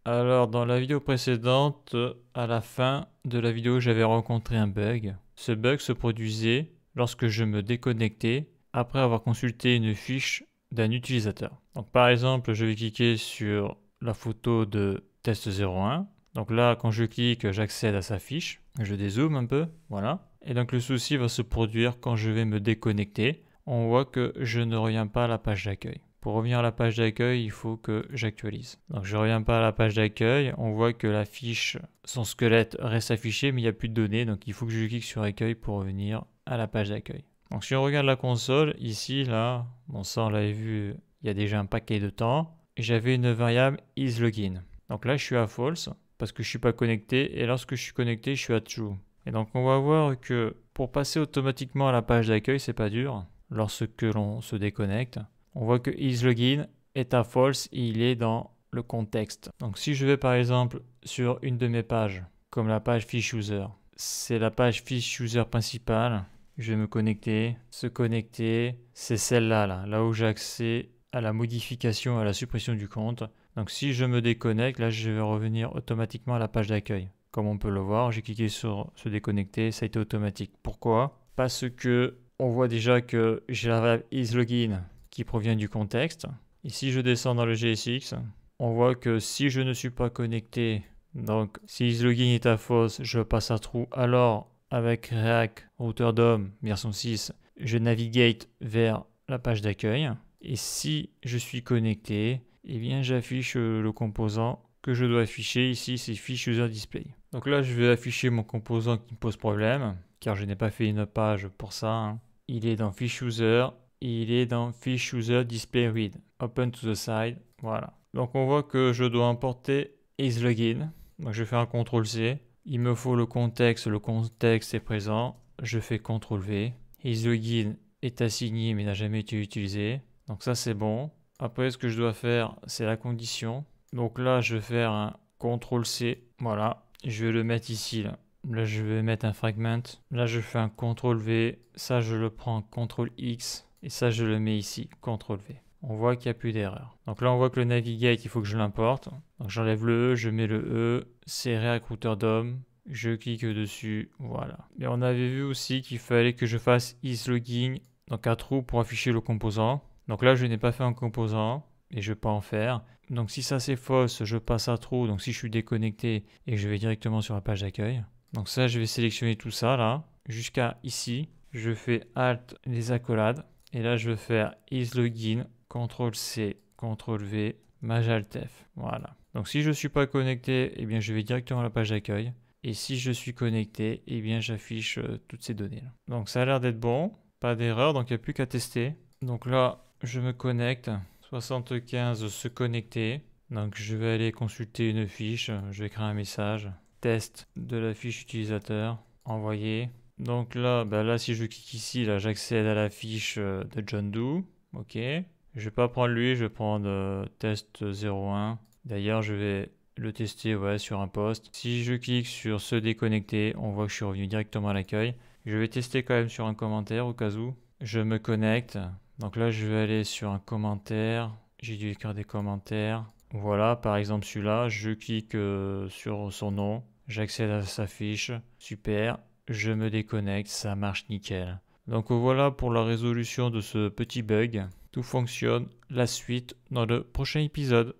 Alors, dans la vidéo précédente, à la fin de la vidéo, j'avais rencontré un bug. Ce bug se produisait lorsque je me déconnectais après avoir consulté une fiche d'un utilisateur. Donc, par exemple, je vais cliquer sur la photo de test 01. Donc là, quand je clique, j'accède à sa fiche. Je dézoome un peu, voilà. Et donc, le souci va se produire quand je vais me déconnecter. On voit que je ne reviens pas à la page d'accueil. Pour revenir à la page d'accueil, il faut que j'actualise. Donc je ne reviens pas à la page d'accueil. On voit que la fiche, son squelette reste affiché, mais il n'y a plus de données. Donc il faut que je clique sur accueil pour revenir à la page d'accueil. Donc si on regarde la console, ici, là, bon ça on l'avait vu il y a déjà un paquet de temps. J'avais une variable isLogin. Donc là je suis à false parce que je ne suis pas connecté. Et lorsque je suis connecté, je suis à true. Et donc on va voir que pour passer automatiquement à la page d'accueil, c'est pas dur lorsque l'on se déconnecte. On voit que isLogin est à false et il est dans le contexte. Donc si je vais par exemple sur une de mes pages, comme la page fiche user, c'est la page fiche user principale, je vais me connecter, se connecter, c'est celle-là, là où j'ai accès à la modification, à la suppression du compte. Donc si je me déconnecte, là je vais revenir automatiquement à la page d'accueil. Comme on peut le voir, j'ai cliqué sur se déconnecter, ça a été automatique. Pourquoi? Parce que on voit déjà que j'ai la variable isLogin qui provient du contexte. Et si je descends dans le GSX, on voit que si je ne suis pas connecté, donc si isLogin est à false, je passe à true, alors avec React Router DOM version 6, je navigate vers la page d'accueil. Et si je suis connecté, eh bien j'affiche le composant que je dois afficher. Ici, c'est fiche user display. Donc là, je vais afficher mon composant qui me pose problème, car je n'ai pas fait une page pour ça. Il est dans fiche user. Il est dans fiche user display read. Open to the side. Voilà. Donc on voit que je dois importer isLogin. Donc je fais un CTRL-C. Il me faut le contexte. Le contexte est présent. Je fais CTRL-V. isLogin est assigné mais n'a jamais été utilisé. Donc ça c'est bon. Après ce que je dois faire, c'est la condition. Donc là je vais faire un CTRL-C. Voilà. Je vais le mettre ici là. Là, je vais mettre un fragment. Là, je fais un CTRL-V. Ça, je le prends CTRL-X. Et ça, je le mets ici, CTRL-V. On voit qu'il n'y a plus d'erreur. Donc là, on voit que le navigate, il faut que je l'importe. Donc j'enlève le E, je mets le E. C'est React Router DOM. Je clique dessus. Voilà. Et on avait vu aussi qu'il fallait que je fasse isLogin. Donc un trou pour afficher le composant. Donc là, je n'ai pas fait un composant. Et je ne vais pas en faire. Donc si ça c'est fausse, je passe à true. Donc si je suis déconnecté et je vais directement sur la page d'accueil. Donc ça, je vais sélectionner tout ça là, jusqu'à ici. Je fais Alt, les accolades. Et là, je vais faire isLogin, CTRL-C, CTRL-V, Maj Alt F. Voilà. Donc si je ne suis pas connecté, eh bien, je vais directement à la page d'accueil. Et si je suis connecté, eh bien, j'affiche toutes ces données là. Donc ça a l'air d'être bon, pas d'erreur, donc il n'y a plus qu'à tester. Donc là, je me connecte. 75 se connecter. Donc je vais aller consulter une fiche, je vais créer un message. Test de la fiche utilisateur, envoyer. Donc là, là si je clique ici, là j'accède à la fiche de John Doe. Ok. Je vais pas prendre lui, je vais prendre test 01. D'ailleurs, je vais le tester sur un post. Si je clique sur se déconnecter, on voit que je suis revenu directement à l'accueil. Je vais tester quand même sur un commentaire au cas où. Je me connecte. Donc là, je vais aller sur un commentaire. J'ai dû écrire des commentaires. Voilà, par exemple celui-là, je clique sur son nom. J'accède à sa fiche. Super. Je me déconnecte. Ça marche nickel. Donc voilà pour la résolution de ce petit bug. Tout fonctionne. La suite dans le prochain épisode.